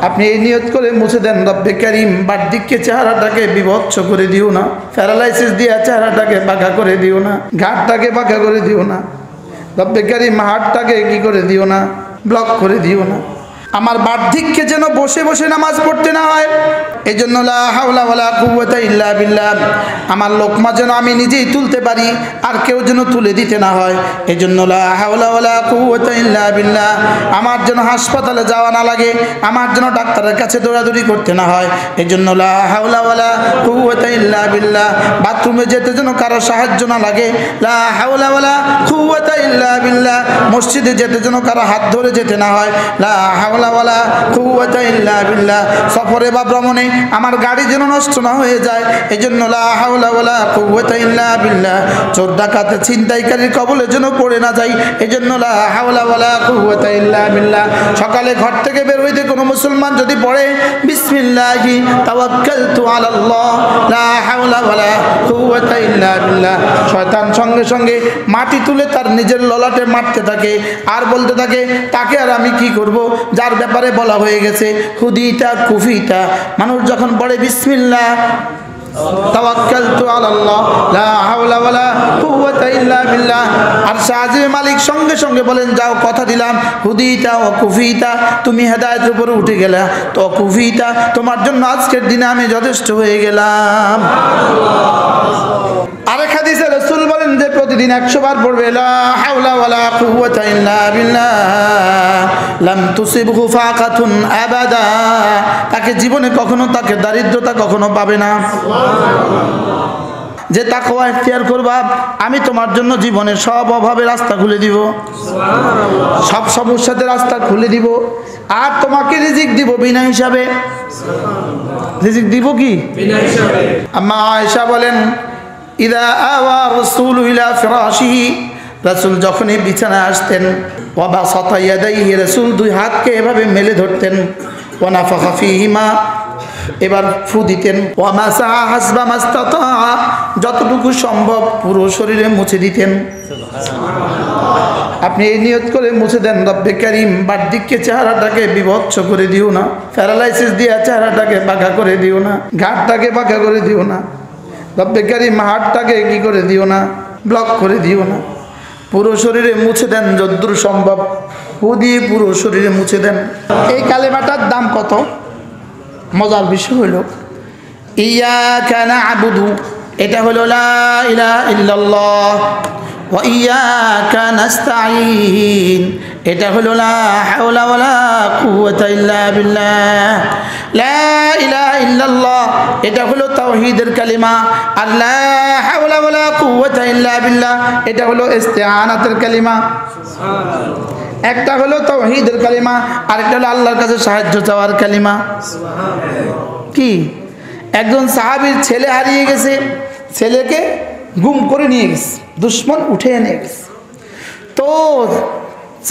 আপনি এই নিয়ত করে মুছে দেন, রব্বে কারীম বার্ধক্যে চেহারাটাকে বিভৎস করে দিও না, প্যারালাইসিস দিয়ে চেহারাটাকে বাঁকা করে দিও না, ঘাটটাকে বাঁকা করে দিও না, রব্বে কারীম হাড়টাকে কি করে দিও না, ব্লক করে দিও না। আমার বার্ধক্যে যেন বসে বসে নামাজ পড়তে না হয়, এই জন্য লা হাওলা ওয়ালা কুওয়াতা ইল্লা বিল্লাহ। আমার লোকমা যেন আমি নিজেই তুলতে পারি, আর কেউ যেন তুলে দিতে না হয়, এই জন্য লা হাওলা ওয়ালা কুওয়াতা ইল্লা বিল্লাহ। আমার যেন হাসপাতালে যাওয়া না লাগে, আমার যেন ডাক্তারের কাছে দৌড়াদৌড়ি করতে না হয়, এই জন্য লা হাওলা ওয়ালা কুওয়াতা ইল্লা বিল্লাহ। বাথরুমে যেতে যেন কারো সাহায্য না লাগে, লা হাওলা ওয়ালা কুওয়াতা ইল্লা বিল্লাহ। মসজিদে যেতে যেন কারো হাত ধরে যেতে না হয়, লা হাওলা ওয়ালা কুওয়াতা ইল্লা বিল্লাহ। সফরে বা ভ্রমণে আমার গাড়ি যেন নষ্ট না হয়ে যায়, এজন্য লা হাওলা ওয়ালা কুওয়াতা ইল্লা বিল্লাহ। চোর ডাকাতে ছিনতাইকারীর কবলে যেন পড়ে না যাই, এজন্য লা হাওলা ওয়ালা কুওয়াতা ইল্লা বিল্লাহ। সকালে ঘর থেকে বের হইতে কোনো মুসলমান যদি পড়ে বিসমিল্লাহি তাওয়াক্কালতু আলাল্লাহ লা হাওলা ওয়ালা কুওয়াতা ইল্লা বিল্লাহ, শয়তান সঙ্গে সঙ্গে মাটি তুলে তার নিজের ললাটে মারতে থাকে আর বলতে থাকে, তাকে আর আমি কি করব, যার ব্যাপারে বলা হয়ে গেছে হুদিতা কুফিতা। মানুষ যখন পড়ে বিসমিল্লাহ তাওয়াক্কালতু আলাল্লাহ লা হাওলা ওয়ালা কুওয়াতা ইল্লা বিল্লাহ, আর শাহজি মালিক সঙ্গে সঙ্গে বলেন, যাও কথা দিলাম হুদিতা ও কুফিতা, তুমি হেদায়েতের উপরে উঠে গেলা, তো কুফিতা তোমার জন্য আজকের দিনে আমি যথেষ্ট হয়ে গেলাম। আরেক হাদিসে রাসূল বলেন যে প্রতিদিন 100 বার পড়বে লা হাওলা ওয়ালা কুওয়াতা ইল্লা বিল্লাহ লাম তুসিবহু ফাকাতুন আবাদা, তাকে জীবনে কখনো তাকে দারিদ্রতা কখনো পাবে না। যে তাকওয়া ইখতিয়ার করবা, আমি তোমার জন্য জীবনের সব অভাবের রাস্তা খুলে দিব, সব সমস্যাতে রাস্তা খুলে দিব, আর তোমাকে রিজিক দিব বিনা হিসাবে। রিজিক দিব কি? বিনা হিসাবে। আম্মা আয়েশা বলেন, ইদা আওয়া রাসূল ইলা ফিরাশিহি, রাসূল যখনই বিছানায় আসতেন, ওয়া বাসাতা ইয়াদাইহি, রাসূল দুই হাতকে এভাবে মেলে ধরতেন, ওয়া নাফাখা ফীহিমা, এবার ফু দিতেন, ওয়া মাসাহা হাসবা মাস্তাতা, যতটুকু সম্ভব পুরো শরীরে মুছে দিতেন। আপনি এই নিয়ত করে মুছে দেন, রব্বে কারীম বার্ধক্যে চেহারাটাকে বিভৎস করে দিও না, প্যারালাইসিস দিয়ে চেহারাটাকে বাঁকা করে দিও না, ঘাটটাকে বাঁকা করে দিও না, রব্বে কারীম হাড়টাকে কি করে দিও না, ব্লক করে দিও না। পুরো শরীরে মুছে দেন যদ্দূর সম্ভব, ফু দিয়ে পুরো শরীরে মুছে দেন। এই কালেমাটার দাম কত? মজার বিষয় হলো ইয়াকা না'বুদু, এটা হলো লা ইলাহা ইল্লাল্লাহ, ওয়া ইয়াকা নাস্তাঈন, এটা হলো লা হাওলা ওয়ালা কুওয়াতা ইল্লা বিল্লাহ। লা ইলাহা ইল্লাল্লাহ এটা হলো তাওহীদের কালিমা, আর লা হাওলা ওয়ালা কুওয়াতা ইল্লা বিল্লাহ এটা হলো ইস্তিআনাতের কালিমা। সুবহানাল্লাহ। একটা হলো তাওহীদের কালিমা, আর একটা হলো আল্লাহর কাছে সাহায্য চাওয়ার কালিমা। সুবহানাল্লাহ। কি? একজন সাহাবীর ছেলে হারিয়ে গেছে, ছেলেকে গুম করে নিয়ে গেছে, দুশমন উঠে এনে গেছে। তো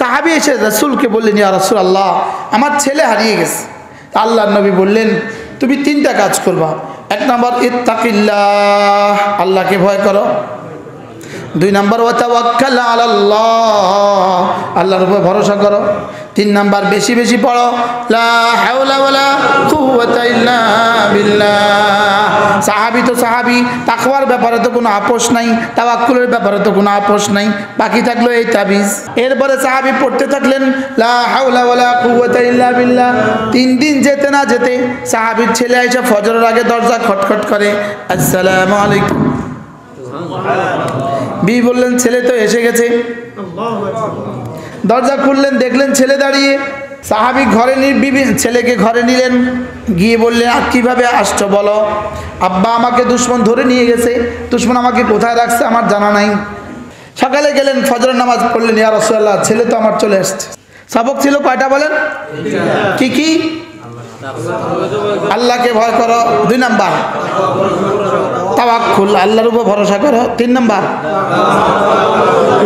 সাহাবী এসে রাসূলকে বললেন, ইয়া রাসূলুল্লাহ, আমার ছেলে হারিয়ে গেছে। আল্লাহর নবী বললেন, তুমি 3টা কাজ করবা। 1 নম্বর ইত্তাকিল্লাহ, আল্লাহকে ভয় করো। 2 নম্বর ওয়া তাওয়াক্কাল আলাল্লাহ, আল্লাহর উপর ভরসা করো। 3 নম্বর বেশি বেশি পড়ো লা হাওলা ওয়ালা কুওয়াতা ইল্লা বিল্লাহ। সাহাবী তো সাহাবী, তাকওয়ার ব্যাপারে তো কোনো আপোষ নাই, তাওয়াক্কুলের ব্যাপারে তো কোনো আপোষ নাই, বাকি থাকলো এই তাবিজ। এরপরে সাহাবী পড়তে থাকলেন লা হাওলা ওয়ালা কুওয়াতা ইল্লা বিল্লাহ। 3 দিন যেতে না যেতে সাহাবীর ছেলে এসে ফজরের আগে দরজা খটখট করে, আসসালামু আলাইকুম। বিবি বললেন, ছেলে তো এসে গেছে। দরজা খুললেন, দেখলেন ছেলে দাঁড়িয়ে। সাহাবী ঘরে বিবি ছেলেকে ঘরে নিলেন, গিয়ে বললেন, আর কিভাবে আসছো বলো? আব্বা, আমাকে দুশমন ধরে নিয়ে গেছে, দুশমন আমাকে কোথায় রাখছে আমার জানা নাই। সকালে গেলেন, ফজরের নামাজ পড়লেন, ইয়া রাসূলুল্লাহ, ছেলে তো আমার চলে আসছে। সবক ছিল কয়টা বলেন? কি কি? আল্লাহকে ভয় করো 2 নাম্বার, তাওয়াক্কুল আল্লাহর উপর ভরসা করো 3 নাম্বার,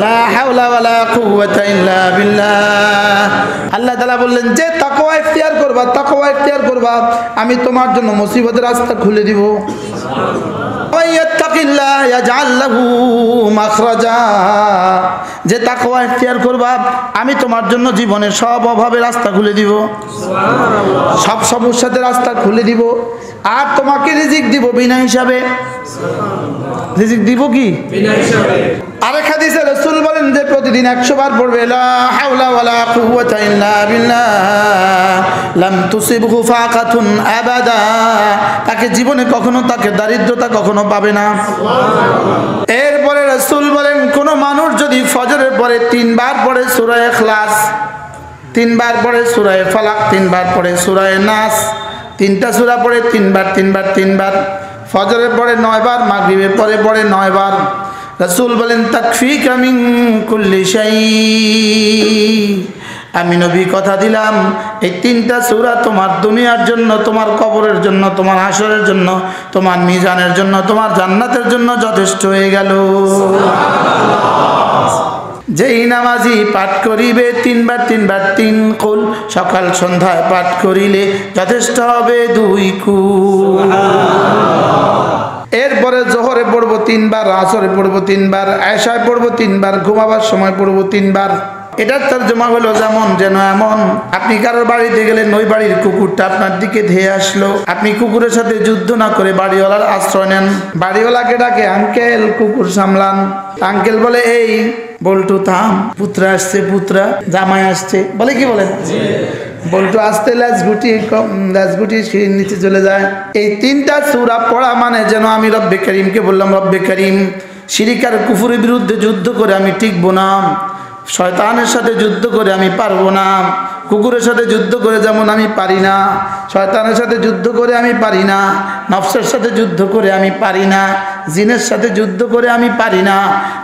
লা হাওলা ওয়ালা কুওয়াতা ইল্লা বিল্লাহ। আল্লাহ তাআলা বললেন, যে তাকওয়া ইখতিয়ার করবা, তাকওয়া ইখতিয়ার করবা, আমি তোমার জন্য মুসিবতের রাস্তা খুলে দিব। ওয়া ইয়াত্তাকিল্লাহ ইয়াজআল লাহু মাখরাজা, যে তাকওয়া ইখতিয়ার করবা, আমি তোমার জন্য জীবনের সব অভাবের রাস্তা খুলে দিব, সব সমস্যাতে রাস্তা খুলে দিব, আর তোমাকে রিজিক দিব বিনা হিসাবে। রিজিক দিব কি? বিনা হিসাবে। আরেক হাদিসে রাসূল বলেন যে প্রতিদিন 100 বার পড়বে লা হাওলা ওয়ালা কুওয়াতা ইল্লা বিল্লাহ লাম তুসিবহু ফাকাতুন আবাদা, তাকে জীবনে কখনো তাকে দারিদ্রতা কখনো পাবে না। এরপরে রাসূল বলেন কোন মানুষ যদি ফজরের পরে 3 বার পড়ে সূরা ইখলাস, 3 বার পড়ে সূরা ফালাক, 3 বার পড়ে সূরা নাস, 3টা সূরা পড়ে 3 বার 3 বার 3 বার, ফজরের পরে 9 বার, মাগরিবের পরে পড়ে 9 বার, রাসূল বলেন তাকফিকা মিন কুল্লি শাই, আমি নবী কথা দিলাম এই 3টা সূরা তোমার দুনিয়ার জন্য, তোমার কবরের জন্য, তোমার হাসরের জন্য, তোমার মিজানের জন্য, তোমার জান্নাতের জন্য যথেষ্ট হয়ে গেল। যেই নামাজি পাঠ করিবে 3 বার 3 বার 3 কুল, সকাল সন্ধ্যায় পাঠ করিলে যথেষ্ট হবে 2 কুল। এরপরে জোহরে পড়বো 3 বার, আসরে পড়বো 3 বার, এশায় পড়বো 3 বার, ঘুমাবার সময় পড়বো 3 বার। এটার তরজমা হলো যেমন যেন এমন। আপনি কারোর বাড়িতে গেলেন, ওই বাড়ির কুকুরটা আপনার দিকে ধেয়ে আসলো, আপনি কুকুরের সাথে যুদ্ধ না করে বাড়িওয়ালার আশ্রয় নেন, বাড়িওয়ালাকে ডাকে আঙ্কেল কুকুর সামলান, আঙ্কেল বলে এই বল্টু থাম, পুত্রা আসছে, পুত্রা জামাই আসছে, বলে কি বলেন, বল্টু আসতে ল্যাজ গুটি সিঁড়ির নিচে চলে যায়। এই 3টা সূরা পড়া মানে যেন আমি রব্বে করিমকে বললাম, রব্বে করিম শিরিক আর কুফরের বিরুদ্ধে যুদ্ধ করে আমি টিকবো না, শয়তানের সাথে যুদ্ধ করে আমি পারবো না, কুকুরের সাথে যুদ্ধ করে যেমন আমি পারি না, শয়তানের সাথে যুদ্ধ করে আমি পারি না, নফসের সাথে যুদ্ধ করে আমি পারি না, জিনের সাথে যুদ্ধ করে আমি পারি না,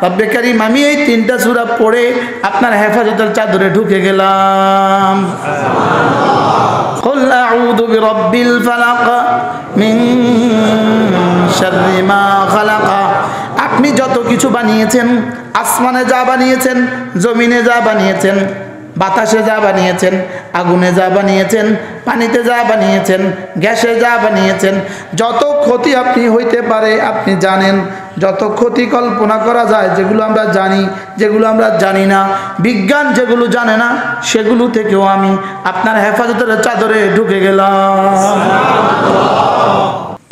রব্বে কারীম আমি এই 3টা সূরা পড়ে আপনার হেফাজতের চাদরে ঢুকে গেলাম। কুল আউযু বিরাব্বিল ফালাক মিন শাররি মা খালাক, আপনি যত কিছু বানিয়েছেন, আসমানে যা বানিয়েছেন, জমিনে যা বানিয়েছেন, বাতাসে যা বানিয়েছেন, আগুনে যা বানিয়েছেন, পানিতে যা বানিয়েছেন, গ্যাসে যা বানিয়েছেন, যত ক্ষতি আপনি হইতে পারে আপনি জানেন, যত ক্ষতি কল্পনা করা যায়, যেগুলো আমরা জানি, যেগুলো আমরা জানি না, বিজ্ঞান যেগুলো জানে না, সেগুলো থেকেও আমি আপনার হেফাজতের চাদরে ঢুকে গেলাম।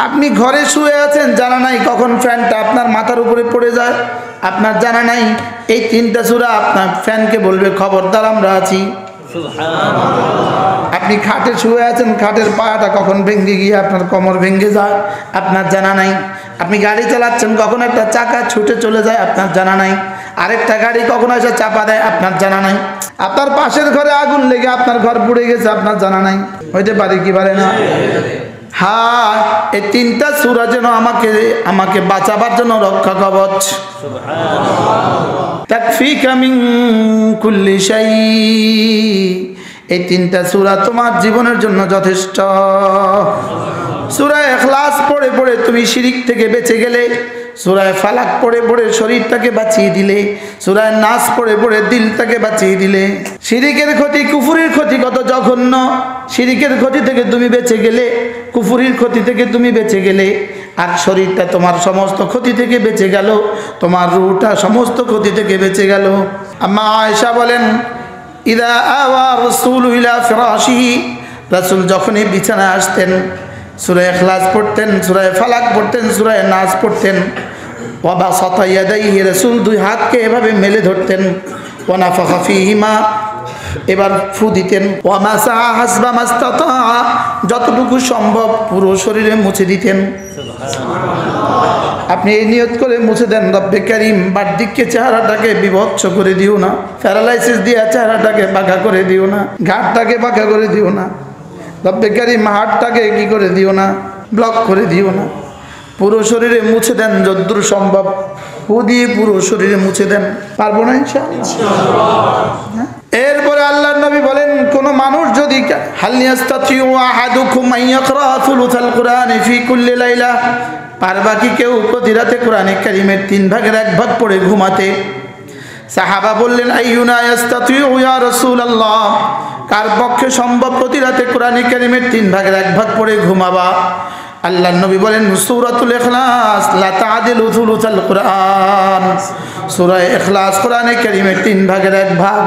আপনি ঘরে শুয়ে আছেন, জানা নাই কখন ফ্যানটা আপনার মাথার উপরে পড়ে যায়, আপনার জানা নাই এই 3টা সূরা আপনার ফ্যানকে বলবে খবরদার আমরা আছি। আপনি খাটে শুয়ে আছেন, খাটের পায়াটা কখন ভেঙে গিয়ে আপনার কোমর ভেঙে যায়, আপনার জানা নাই। আপনি গাড়ি চালাচ্ছেন, কখন একটা চাকা ছুটে চলে যায়, আপনার জানা নাই। আরেকটা গাড়ি কখন এসে চাপা দেয়, আপনার জানা নাই। আপনার পাশের ঘরে আগুন লেগে আপনার ঘর পুড়ে গেছে, আপনার জানা নাই। হইতে পারে কি পারে না? হ্যাঁ, এই 3টা সূরা যেন আমাকে বাঁচাবার জন্য রক্ষা কবচ। তাকফিকা মিন কুল্লি শাই, এই 3টা সূরা তোমার জীবনের জন্য যথেষ্ট। সূরা ইখলাস পড়ে পড়ে তুমি শিরিক থেকে বেঁচে গেলে, সূরা ফালাক পড়ে পড়ে শরীরটাকে বাঁচিয়ে দিলে, সূরা নাস পড়ে পড়ে দিলটাকে বাঁচিয়ে দিলে। শিরিকের ক্ষতি, কুফুরির ক্ষতি কত জঘন্য। শিরিকের ক্ষতি থেকে তুমি বেঁচে গেলে, কুফুরির ক্ষতি থেকে তুমি বেঁচে গেলে, আর শরীরটা তোমার সমস্ত ক্ষতি থেকে বেঁচে গেল, তোমার রূহটা সমস্ত ক্ষতি থেকে বেঁচে গেল। আম্মা আয়েশা বলেন ইদা আওয়া রাসূলু ইলা ফিরাশিহি, রাসূল যখনই বিছানায় আসতেন সূরা ইখলাস পড়তেন, সূরা ফালাক পড়তেন, সূরা নাস পড়তেন। ওয়া বাসাতা ইয়াদাইহি, রাসূল 2 হাতকে এভাবে মেলে ধরতেন। ওয়া নাফাখা ফীহিমা, এবার ফু দিতেন। ওয়া মাসাহা হাসবা মাস্তাতা, যতটুকু সম্ভব পুরো শরীরে মুছে দিতেন। আপনি এই নিয়ত করে মুছে দেন, রব্বে কারীম বাহ্যিককে চেহারাটাকে বিভৎস করে দিও না, প্যারালাইসিস দিয়ে চেহারাটাকে বাঁকা করে দিও না, ঘাটটাকে বাঁকা করে দিও না, রব্বে কারীম হাড়টাকে কি করে দিও না, ব্লক করে দিও না। পুরো শরীরে মুছে দেন যদ্দূর সম্ভব, ফু দিয়ে পুরো শরীরে মুছে দেন। পারবো না ইনশাআল্লাহ। এরপরে আল্লাহর নবী বলেন কোন মানুষ যদি হাল ইয়াস্তাতিউ আহাদুকুম আন ইয়াকরা সুলুসাল কুরআনি ফি কুল্লি লাইলা, পারবা কি কেউ প্রতি রাতে কোরআনে কারীমের 3 ভাগের 1 ভাগ পড়ে ঘুমাতে? সাহাবা বললেন আইয়ুনা ইয়াস্তাতিউ ইয়া রাসূলুল্লাহ, কার পক্ষে সম্ভব প্রতি রাতে কোরআনে কারীমের 3 ভাগের 1 ভাগ পড়ে ঘুমাবা? আল্লাহর নবী বলেন সূরাতুল ইখলাস লা তা'দিলু থুলুসাল কুরআন। সূরা ইখলাস কোরআনে কারীমের 3 ভাগের 1 ভাগ।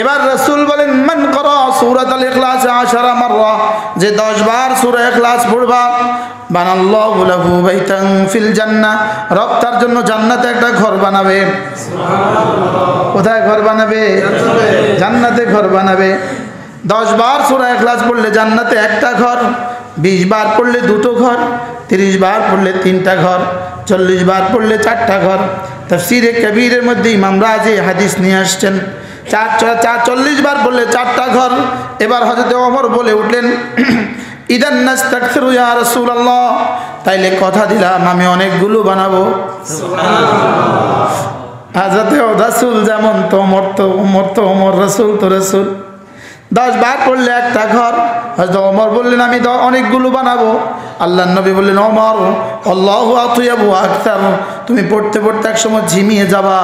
এবার রাসূল বলেন মান করা সূরাতুল ইখলাস 10 মাররা, যে 10 বার সূরা ইখলাস পড়বা, বানাল্লাহু লাহু বাইতান ফিল জান্নাহ, রব তার জন্য জান্নাতে একটা ঘর বানাবে। সুবহানাল্লাহ। কোথায় ঘর বানাবে? জান্নাতে ঘর বানাবে। 10 বার সূরা ইখলাস পড়লে জান্নাতে একটা ঘর, 20 বার পড়লে 2টো ঘর, 30 বার পড়লে 3টা ঘর, 40 বার পড়লে 4টা ঘর। তাফসীরে কবীরের মধ্যে ইমাম রাজি হাদিস নিয়ে আসছেন 40 বার পড়লে 4টা ঘর। এবার হযরত ওমর বলে উঠলেন ইদান নাস্তাগফিরু ইয়া রাসূলুল্লাহ, তাইলে কথা দিলাম আমি অনেকগুলো বানাবো। সুবহানাল্লাহ। হযরত রাসূল যেমন তো ওমর রাসূল তো রাসূল। 10 বার পড়লে একটা ঘর। হযরত ওমর বললেন আমি তো অনেকগুলো বানাবো। আল্লাহর নবী বললেন ওমর আল্লাহু আতয়াবু আকতার, তুমি পড়তে পড়তে একসময় ঝিমিয়ে যাবা,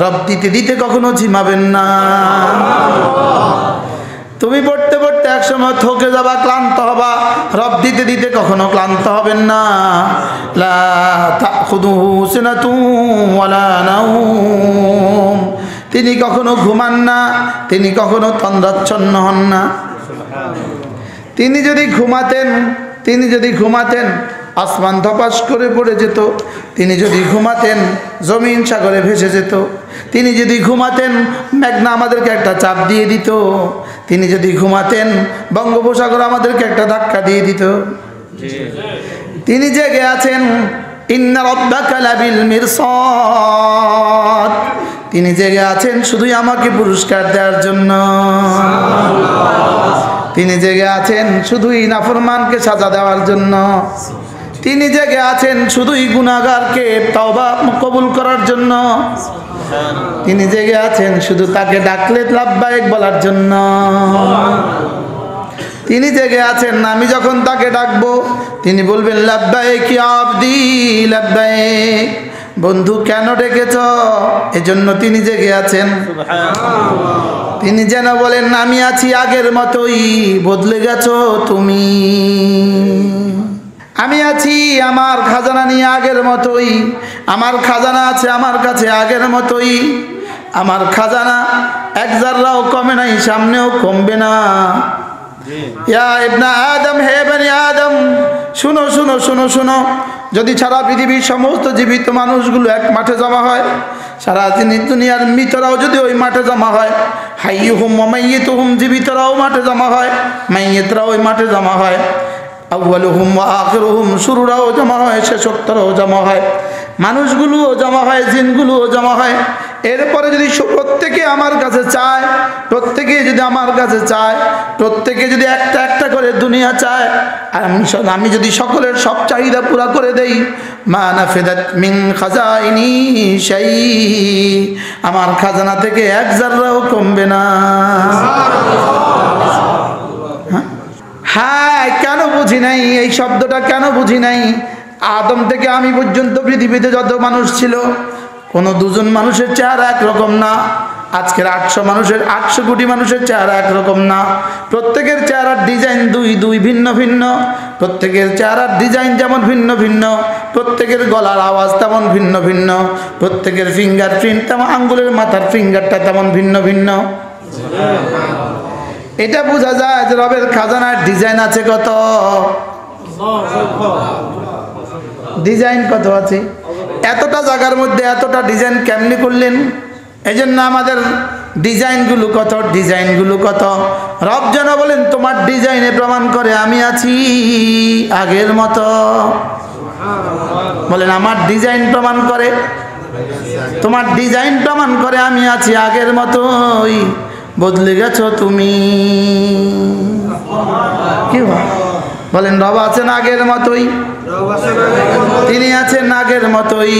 রব দিতে দিতে কখনো ঝিমাবেন না। তুমি পড়তে পড়তে একসময় থকে যাবা, ক্লান্ত হবা, রব দিতে দিতে কখনো ক্লান্ত হবেন না। লা তাখুদুহু সিনাতুন ওয়ালা নাওম, তিনি কখনো ঘুমান না, তিনি কখনো তন্দ্রাচ্ছন্ন হন না। তিনি যদি ঘুমাতেন আসমান ধপাস করে পড়ে যেত, তিনি যদি ঘুমাতেন জমিন সাগরে ভেসে যেত, তিনি যদি ঘুমাতেন মেঘনা আমাদেরকে একটা চাপ দিয়ে দিত, তিনি যদি ঘুমাতেন বঙ্গোপসাগর আমাদেরকে একটা ধাক্কা দিয়ে দিত। তিনি জেগে আছেন ইন্না রাব্বাকা লাবিল মিরসাদ, তিনি জেগে আছেন শুধুই আমাকে পুরস্কার দেওয়ার জন্য। তিনি জেগে আছেন শুধুই নাফরমানকে সাজা দেওয়ার জন্য। তিনি জেগে আছেন শুধুই গুনাহগারকে তওবা কবুল করার জন্য। তিনি জেগে আছেন শুধু তাকে ডাকলে লাব্বাইক বলার জন্য। তিনি জেগে আছেন আমি যখন তাকে ডাকবো তিনি বলবেন লাব্বাইক ইয়া আবদি লাব্বাইক। বন্ধু কেন ডেকেছ? এজন্য তিনি জেগে আছেন। তিনি যেন বলেন আমি আছি আগের মতোই, বদলে গেছো তুমি। আমি আছি আমার খাজানা নিয়ে আগের মতোই, আমার খাজানা আছে আমার কাছে আগের মতোই। আমার খাজানা এক জাররাও কমে নাই, সামনেও কমবে না। ইয়া ইবনা আদম, হে বনি আদম, শুনো শুনো শুনো শুনো। যদি সারা পৃথিবীর সমস্ত জীবিত মানুষগুলো এক মাঠে জমা হয়, সারা দুনিয়ার মৃতরাও যদি ওই মাঠে জমা হয়, হাইয়ুহুম ওয়া মাইয়িতুহুম, জীবিতরাও মাঠে জমা হয়, মাইয়িতরাও ওই মাঠে জমা হয়, আউয়ালুহুম ওয়া আখিরুহুম, শুরুরাও জমা হয়, শেষোক্তরাও জমা হয়, মানুষগুলোও জমা হয়, জিনগুলোও জমা হয়। এরপরে যদি প্রত্যেকে আমার কাছে চায়, প্রত্যেকে যদি আমার কাছে চায়, প্রত্যেকে যদি একটা একটা করে দুনিয়া চায়, আর আমি যদি সকলের সব চাহিদা পুরা করে দেই, মা নাফিদাত মিন খাজাইনি শাই, আমার খাজানা থেকে এক জাররাও কমবে না। হ্যাঁ, কেন বুঝি নাই এই শব্দটা? কেন বুঝি নাই? আদম থেকে আমি পর্যন্ত পৃথিবীতে যত মানুষ ছিল, কোনো দুজন মানুষের চেহারা একরকম না। আজকের 800 কোটি মানুষের চেহারা একরকম না। প্রত্যেকের চেহারার ডিজাইন দুই ভিন্ন ভিন্ন। প্রত্যেকের চেহারার ডিজাইন যেমন ভিন্ন ভিন্ন, প্রত্যেকের গলার আওয়াজ তেমন ভিন্ন ভিন্ন, প্রত্যেকের ফিঙ্গার প্রিন্ট তেমন, আঙ্গুলের মাথার ফিঙ্গারটা তেমন ভিন্ন ভিন্ন। এটা বোঝা যায় যে রবের খাজানার ডিজাইন আছে কত, ডিজাইন কত আছে। এতটা জায়গার মধ্যে এতটা ডিজাইন কেমনি করলেন? এই জন্য আমাদের ডিজাইনগুলো কত। রব যেন বলেন তোমার ডিজাইনে প্রমাণ করে আমি আছি আগের মতো। বলেন আমার ডিজাইন প্রমাণ করে, তোমার ডিজাইন প্রমাণ করে আমি আছি আগের মতোই, বদলে গেছো তুমি। কি বলেন? রব আছেন আগের মতোই, তিনি আছেন আগের মতোই,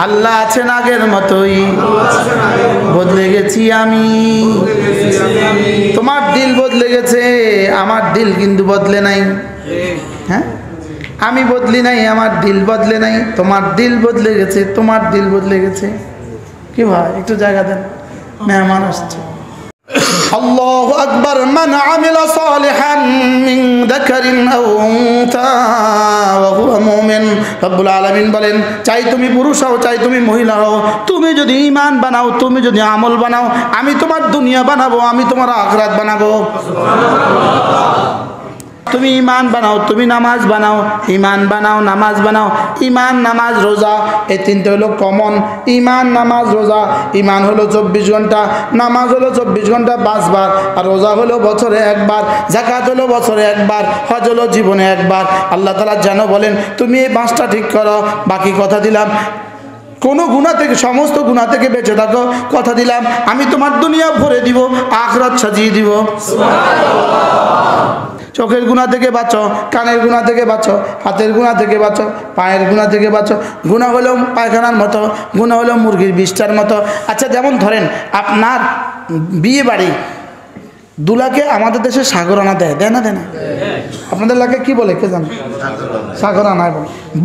আল্লাহ আছেন আগের মতোই, বদলে গেছি আমি। তোমার দিল বদলে গেছে, আমার দিল কিন্তু বদলে নাই। হ্যাঁ, আমি বদলি নাই, আমার দিল বদলে নাই। তোমার দিল বদলে গেছে, তোমার দিল বদলে গেছে। কি ভাই, একটু জায়গা দেন, মেহমান আসছে। আল্লাহু আকবার। মান আমিলা সালিহান মিন যাকারিন আও উনসা ওয়া হুয়া মুমিন। রব্বুল আলামিন বলেন, চাই তুমি পুরুষ হও, চাই তুমি মহিলা হও, তুমি যদি ঈমান বানাও, তুমি যদি আমল বানাও, আমি তোমার দুনিয়া বানাবো, আমি তোমার আখিরাত বানাবো। তুমি ঈমান বানাও, তুমি নামাজ বানাও, ঈমান বানাও, নামাজ বানাও। ঈমান, নামাজ, রোজা, এই তিনটে হলো কমন। ঈমান, নামাজ, রোজা। ঈমান হলো 24 ঘন্টা, নামাজ হলো 24 ঘন্টা 5 বার, আর রোজা হলো বছরে একবার, যাকাত হলো বছরে একবার, হজ হলো জীবনে একবার। আল্লাহ তাআলা যেন বলেন, তুমি এই 5টা ঠিক করো, বাকি কথা দিলাম কোনো গুনাহ থেকে, সমস্ত গুনাহ থেকে বেঁচে থাকো, কথা দিলাম আমি তোমার দুনিয়া ভরে দিব, আখিরাত সাজিয়ে দিব। সুবহানাল্লাহ। চোখের গুনাহ থেকে বাঁচো, কানের গুনাহ থেকে বাঁচো, হাতের গুনাহ থেকে বাঁচো, পায়ের গুনাহ থেকে বাঁচো। গুনাহ হলো পায়খানার মতো, গুনাহ হলো মুরগির বিষ্ঠার মতো। আচ্ছা, যেমন ধরেন আপনার বিয়ে বাড়ি, দুলাকে আমাদের দেশে সাগরানা দেয়, দেয় না? দেয় না? আপনাদের এলাকায় কি বলে কে জানে? সাগরানা।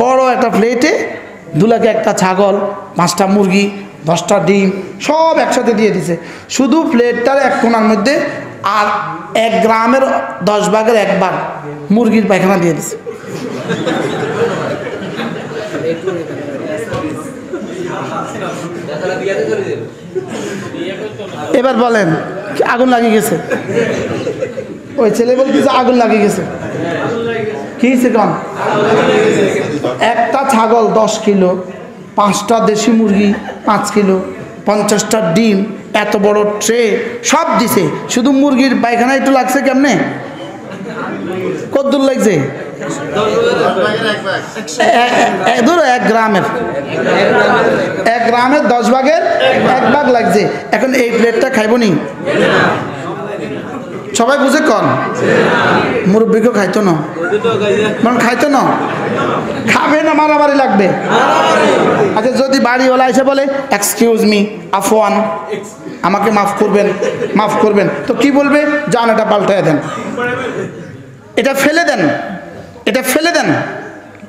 বড় একটা প্লেটে দুলাকে একটা ছাগল, 5টা মুরগি, 10টা ডিম সব একসাথে দিয়ে দিছে, শুধু প্লেটটার এক কোণার মধ্যে আর 1 গ্রামের 10 ভাগের 1 ভাগ মুরগির পায়খানা দিয়ে দিছে। এবার বলেন, আগুন লাগিয়ে গেছে? ওই ছেলে বলতেছে আগুন লাগিয়ে গেছে। কি হয়েছে কন? একটা ছাগল 10 কিলো, 5টা দেশি মুরগি 5 কিলো, 50টা ডিম, এত বড় ট্রে সব দিছে, শুধু মুরগির পায়খানা একটু লাগছে। কেমনে? কতদূর লাগছে? ধরো 1 গ্রামের 10 ভাগের 1 ভাগ লাগছে। এখন এই প্লেটটা খাইব নি? সবাই বুঝে কন? মুরব্বীকেও খাইতো না, মানে খাইতো না, খাবে না, মারামারি লাগবে। আচ্ছা, যদি বাড়িওয়ালা এসে বলে এক্সকিউজ মি, আফওয়ান, আমাকে মাফ করবেন, মাফ করবেন, তো কি বলবে? যান এটা পাল্টায় দেন, এটা ফেলে দেন, এটা ফেলে দেন,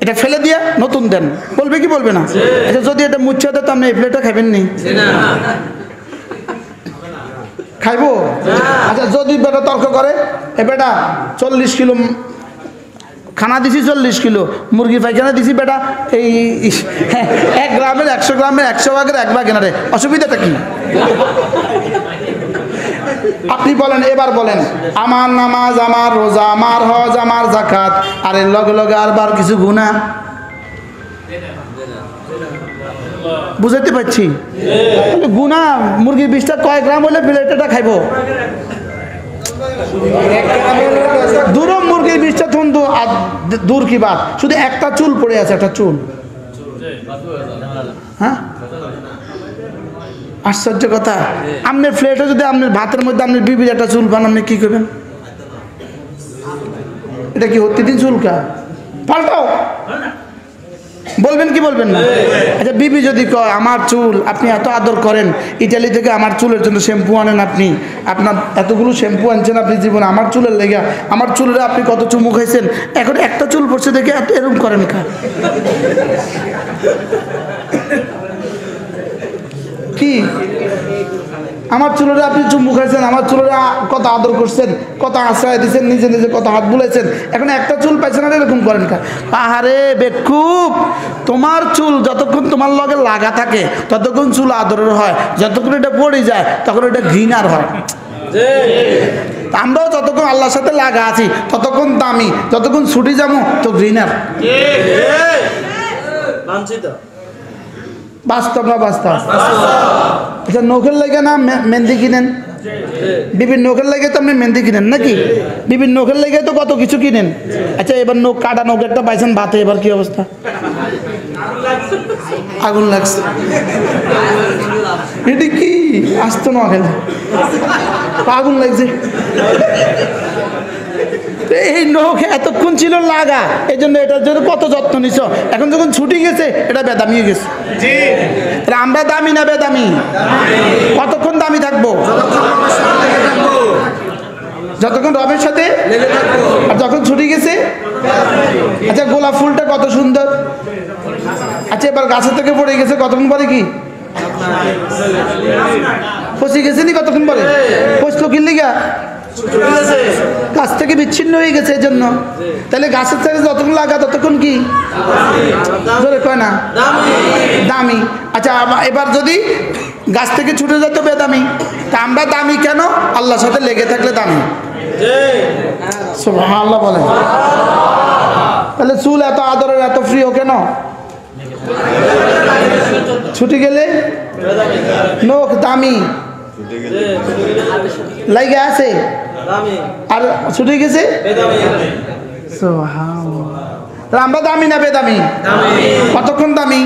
এটা ফেলে দিয়ে নতুন দেন, বলবে কি বলবে না? আচ্ছা, যদি এটা মুচ্ছে দেয় তো আপনি এই প্লেটটা খাবেন নি? খাইবো? আচ্ছা, যদি বেটা তর্ক করে, এ বেটা 40 কিলো খানা দিছি, 40 কিলো মুরগি পায়খানা দিছি, বেটা এই 1 গ্রামের 100 গ্রামের 100 ভাগের 1 ভাগ এনারে, অসুবিধাটা কি? আপনি বলেন, এবার বলেন, আমার নামাজ, আমার রোজা, আমার হজ, আমার যাকাত, আর এর লগে লগে আরবার কিছু গুনাহ, বুঝাইতে পারছি? গুনাহ মুরগির বিষটা কয় গ্রাম হলে প্লেটটা খাইবো? দূর মুরগির বিষটা থুন্দু, আর দূর কি বাত, শুধু একটা চুল পড়ে আছে, একটা চুল। হ্যাঁ, আশ্চর্য কথা। আপনার প্লেটে যদি আপনার ভাতের মধ্যে আপনার বিবির একটা চুল পান, আপনি কি করবেন? এটা কি প্রতিদিন চুলকা? পাল্টাও, বলবেন কি বলবেন না? আচ্ছা, বিবি যদি কয় আমার চুল আপনি এত আদর করেন, ইটালি থেকে আমার চুলের জন্য শ্যাম্পু আনেন, আপনি আপনার এতগুলো শ্যাম্পু আনছেন আপনি জীবনে আমার চুলের লেগে, আমার চুলের আপনি কত চুমু খাইছেন, এখন একটা চুল পড়ছে দেখে এত এরকম করেন কা? কি আমার চুলের আপনি চুমু খাইছেন, আমার চুলের কত আদর করছেন, কত আশ্রয় দিচ্ছেন, নিজে নিজে কত হাত বুলাইছেন, এখন একটা চুল পাইছেন আর এরকম করেন কা? আহারে বেকুব, তোমার চুল যতক্ষণ তোমার লগে লাগা থাকে ততক্ষণ চুল আদরের হয়, যতক্ষণ এটা পড়ে যায় তখন এটা ঘৃণার হয়। আমরাও যতক্ষণ আল্লাহর সাথে লাগা আছি ততক্ষণ দামি, যতক্ষণ ছুটি যাবো তো ঘৃণার। বাস্তব না বাস্তব? আচ্ছা, নখের লেগে না মেহেন্দি কিনেন, বিভিন্ন নখের লেগে তো আপনি মেহেন্দি কিনেন নাকি? বিভিন্ন নখের লেগে তো কত কিছু কিনেন। আচ্ছা, এবার নখ কাটা নখ একটা পাইছেন ভাতে, এবার কি অবস্থা? আগুন লাগছে। এটি কি আসতো না খেলে আগুন লাগছে। এই নখ এতক্ষণ ছিল লাগা, এই জন্য এটার জন্য কত যত্ন নিছ, এখন যখন ছুটি গেছে এটা বেদামি হয়ে গেছে। আমরা দামি না বেদামি? কতক্ষণ দামি থাকবো? যতক্ষণ রবের সাথে, আর যখন ছুটি গেছে। আচ্ছা, গোলাপ ফুলটা কত সুন্দর, আচ্ছা এবার গাছের থেকে পড়ে গেছে, কতক্ষণ পরে কি ফসি গেছে নি কতক্ষণ পরে? ফসলো কি লিগা? গাছ থেকে বিচ্ছিন্ন হয়ে গেছে এই জন্য। তাহলে গাছের থেকে যতক্ষণ লাগা ততক্ষণ কি জোরে কয় না দামি। আচ্ছা এবার যদি গাছ থেকে ছুটে যেত বেদামি, তা আমরা দামি কেন? আল্লাহর সাথে লেগে থাকলে দামি। সুবহানাল্লাহ বলেন। তাহলে চুল এত আদরের এত প্রিয় কেন? ছুটে গেলে নখ দামি লাইগা আছে আর ছুটে গেছে। আমরা দামি না বেদামি? কতক্ষণ দামি?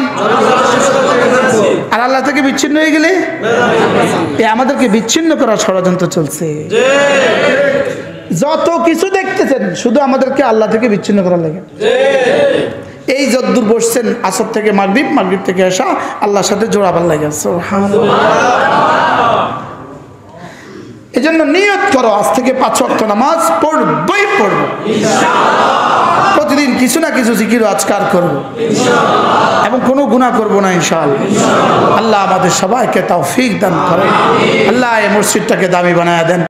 আর আল্লাহ থেকে বিচ্ছিন্ন হয়ে গেলে আমাদেরকে বিচ্ছিন্ন করার ষড়যন্ত্র চলছে। যত কিছু দেখতেছেন শুধু আমাদেরকে আল্লাহ থেকে বিচ্ছিন্ন করার লাগে। এই যদ্দূর বসছেন আসর থেকে মাগরিব, মাগরিব থেকে এসা আল্লাহর সাথে জোড়াবার লাগে। এই জন্য নিয়ত করো আজ থেকে 5 ওয়াক্ত নামাজ পড়বই পড়বো, প্রতিদিন কিছু না কিছু জিকির আজকার করব এবং কোনো গুনাহ করব না ইনশাআল্লাহ। আল্লাহ আমাদের সবাইকে তৌফিক দান করেন। আল্লাহ এই মসজিদটাকে দামি বানায় দেন।